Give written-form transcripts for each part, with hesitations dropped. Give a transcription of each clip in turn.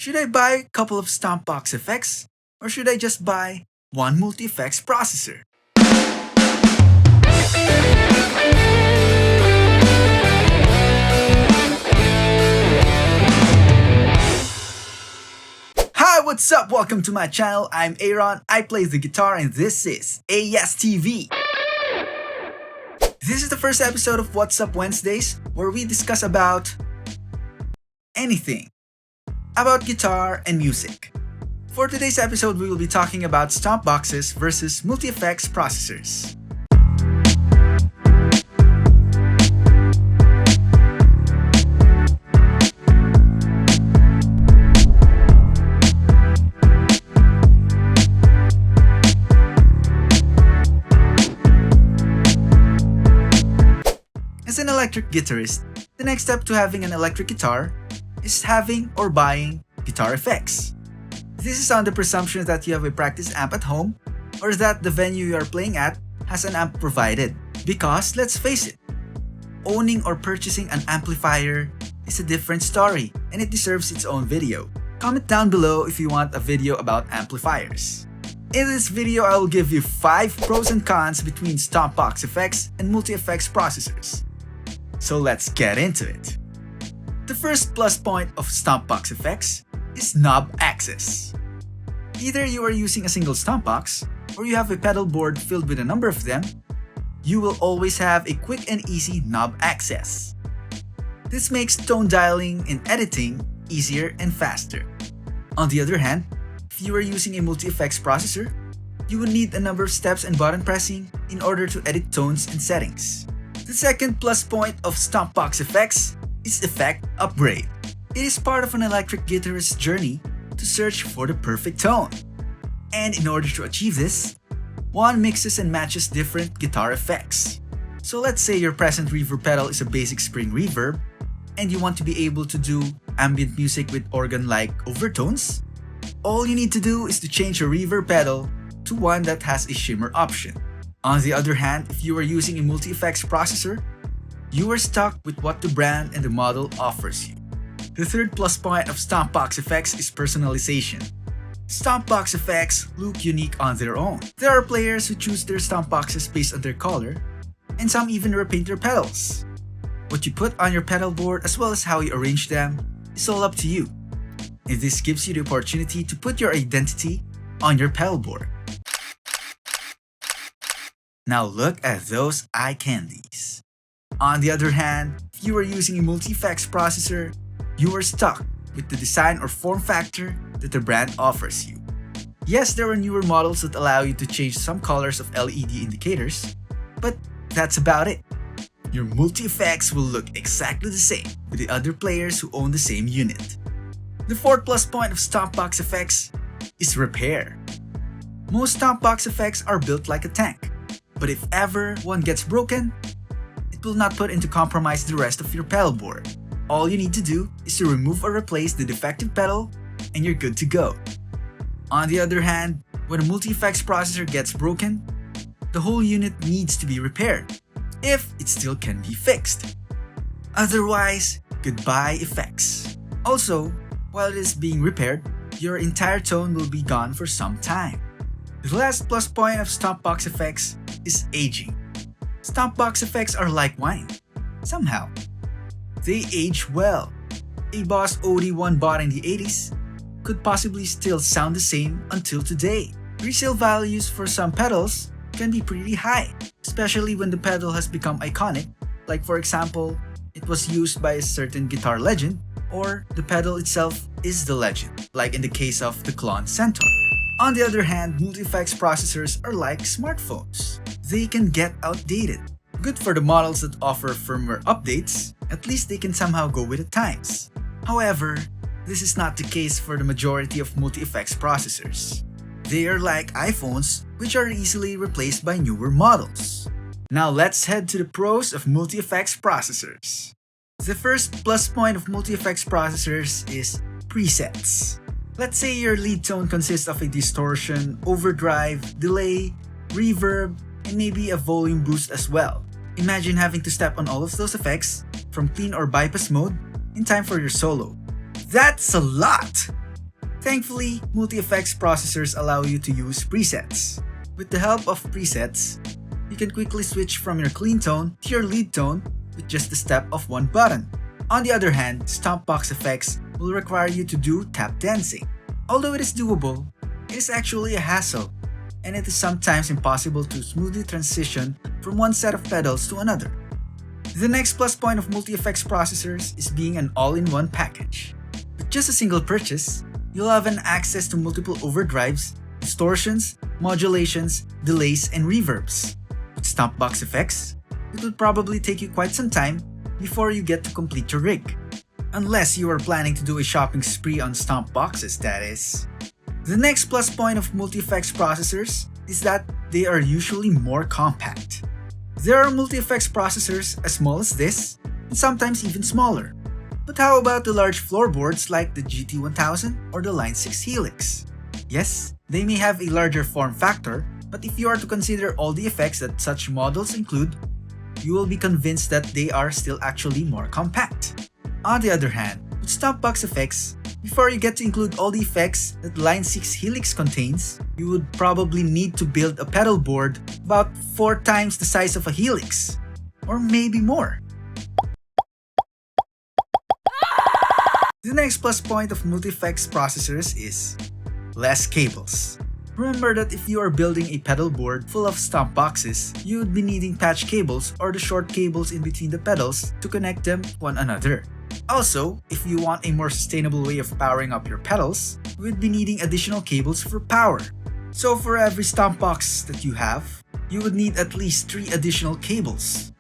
Should I buy a couple of Stomp box effects? Or should I just buy one multi-effects processor? Hi, what's up? Welcome to my channel. I'm Aaron. I play the guitar and this is ASTV. This is the first episode of What's Up Wednesdays, where we discuss about anything about guitar and music. For today's episode, we will be talking about stomp boxes versus multi-effects processors. As an electric guitarist, the next step to having an electric guitar is having or buying guitar effects. This is on the presumption that you have a practice amp at home or that the venue you are playing at has an amp provided. Because let's face it, owning or purchasing an amplifier is a different story and it deserves its own video. Comment down below if you want a video about amplifiers. In this video, I will give you 5 pros and cons between stomp box effects and multi-effects processors. So let's get into it. The first plus point of stomp box effects is knob access. Either you are using a single stomp box or you have a pedal board filled with a number of them, you will always have a quick and easy knob access. This makes tone dialing and editing easier and faster. On the other hand, if you are using a multi-effects processor, you will need a number of steps and button pressing in order to edit tones and settings. The second plus point of stomp box effects is effect upgrade. It is part of an electric guitarist's journey to search for the perfect tone. And in order to achieve this, one mixes and matches different guitar effects. So let's say your present reverb pedal is a basic spring reverb and you want to be able to do ambient music with organ-like overtones. All you need to do is to change your reverb pedal to one that has a shimmer option. On the other hand, if you are using a multi-effects processor, you are stuck with what the brand and the model offers you. The third plus point of stomp box effects is personalization. Stomp box effects look unique on their own. There are players who choose their stomp boxes based on their color, and some even repaint their pedals. What you put on your pedal board as well as how you arrange them is all up to you. And this gives you the opportunity to put your identity on your pedal board. Now look at those eye candies. On the other hand, if you are using a multi-effects processor, you are stuck with the design or form factor that the brand offers you. Yes, there are newer models that allow you to change some colors of LED indicators, but that's about it. Your multi-effects will look exactly the same with the other players who own the same unit. The fourth plus point of stomp box effects is repair. Most stomp box effects are built like a tank, but if ever one gets broken, it will not put into compromise the rest of your pedal board. All you need to do is to remove or replace the defective pedal and you're good to go. On the other hand, when a multi-effects processor gets broken, the whole unit needs to be repaired, if it still can be fixed. Otherwise, goodbye effects. Also, while it is being repaired, your entire tone will be gone for some time. The last plus point of stomp box effects is aging. Stomp box effects are like wine. Somehow, they age well. A Boss OD1 bought in the 80s could possibly still sound the same until today. Resale values for some pedals can be pretty high, especially when the pedal has become iconic, like for example, it was used by a certain guitar legend, or the pedal itself is the legend, like in the case of the Klon Centaur. On the other hand, multi-effects processors are like smartphones. They can get outdated. Good for the models that offer firmware updates, at least they can somehow go with the times. However, this is not the case for the majority of multi-effects processors. They are like iPhones, which are easily replaced by newer models. Now let's head to the pros of multi-effects processors. The first plus point of multi-effects processors is presets. Let's say your lead tone consists of a distortion, overdrive, delay, reverb, and maybe a volume boost as well. Imagine having to step on all of those effects from clean or bypass mode in time for your solo. That's a lot! Thankfully, multi-effects processors allow you to use presets. With the help of presets, you can quickly switch from your clean tone to your lead tone with just the step of one button. On the other hand, stomp box effects will require you to do tap dancing. Although it is doable, it is actually a hassle, and it is sometimes impossible to smoothly transition from one set of pedals to another. The next plus point of multi-effects processors is being an all-in-one package. With just a single purchase, you'll have an access to multiple overdrives, distortions, modulations, delays, and reverbs. With stomp box effects, it would probably take you quite some time before you get to complete your rig. Unless you are planning to do a shopping spree on stomp boxes, that is. The next plus point of multi-effects processors is that they are usually more compact. There are multi-effects processors as small as this, and sometimes even smaller. But how about the large floorboards like the GT1000 or the Line 6 Helix? Yes, they may have a larger form factor, but if you are to consider all the effects that such models include, you will be convinced that they are still actually more compact. On the other hand, with stomp box effects, before you get to include all the effects that Line 6 Helix contains, you would probably need to build a pedal board about 4 times the size of a Helix, or maybe more. The next plus point of multi-effects processors is less cables. Remember that if you are building a pedal board full of stomp boxes, you would be needing patch cables or the short cables in between the pedals to connect them to one another. Also, if you want a more sustainable way of powering up your pedals, you would be needing additional cables for power. So for every stomp box that you have, you would need at least 3 additional cables.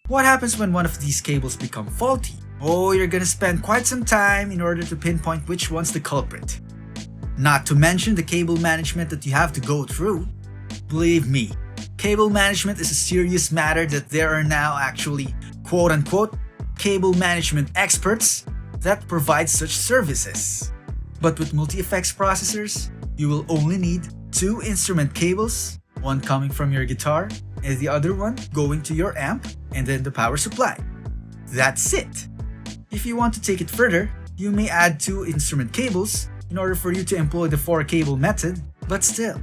What happens when one of these cables become faulty? Oh, you're gonna spend quite some time in order to pinpoint which one's the culprit. Not to mention the cable management that you have to go through. Believe me, cable management is a serious matter that there are now actually quote-unquote cable management experts that provide such services. But with multi-effects processors, you will only need 2 instrument cables, one coming from your guitar and the other one going to your amp and then the power supply. That's it! If you want to take it further, you may add 2 instrument cables in order for you to employ the 4 cable method, but still,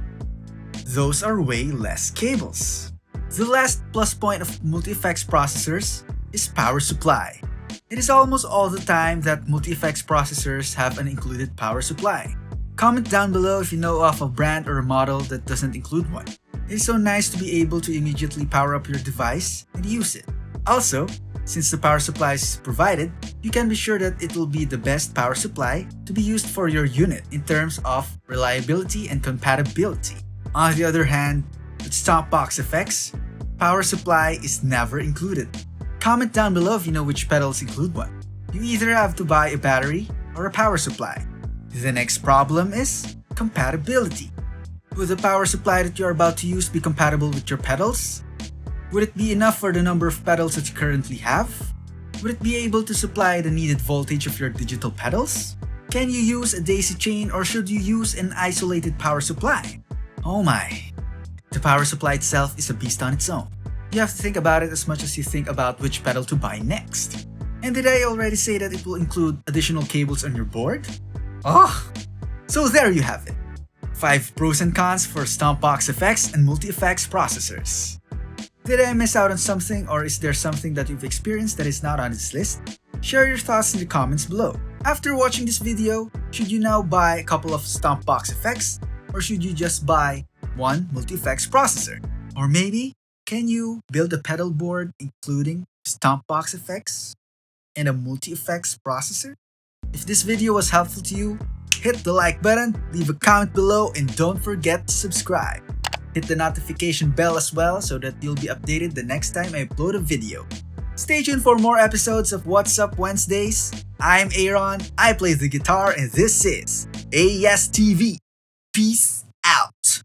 those are way less cables. The last plus point of multi-effects processors is power supply. It is almost all the time that multi-effects processors have an included power supply. Comment down below if you know of a brand or a model that doesn't include one. It is so nice to be able to immediately power up your device and use it. Also, since the power supply is provided, you can be sure that it will be the best power supply to be used for your unit in terms of reliability and compatibility. On the other hand, with stomp box effects, power supply is never included. Comment down below if you know which pedals include one. You either have to buy a battery or a power supply. The next problem is compatibility. Would the power supply that you are about to use be compatible with your pedals? Would it be enough for the number of pedals that you currently have? Would it be able to supply the needed voltage of your digital pedals? Can you use a daisy chain or should you use an isolated power supply? Oh my! The power supply itself is a beast on its own. You have to think about it as much as you think about which pedal to buy next. And did I already say that it will include additional cables on your board? Oh! So there you have it. 5 pros and cons for stomp box effects and multi-effects processors. Did I miss out on something or is there something that you've experienced that is not on this list? Share your thoughts in the comments below. After watching this video, should you now buy a couple of stomp box effects or should you just buy one multi-effects processor? Or maybe, can you build a pedal board including stomp box effects and a multi-effects processor? If this video was helpful to you, hit the like button, leave a comment below, and don't forget to subscribe. Hit the notification bell as well so that you'll be updated the next time I upload a video. Stay tuned for more episodes of What's Up Wednesdays. I'm Aaron, I play the guitar, and this is ASTV. Peace out.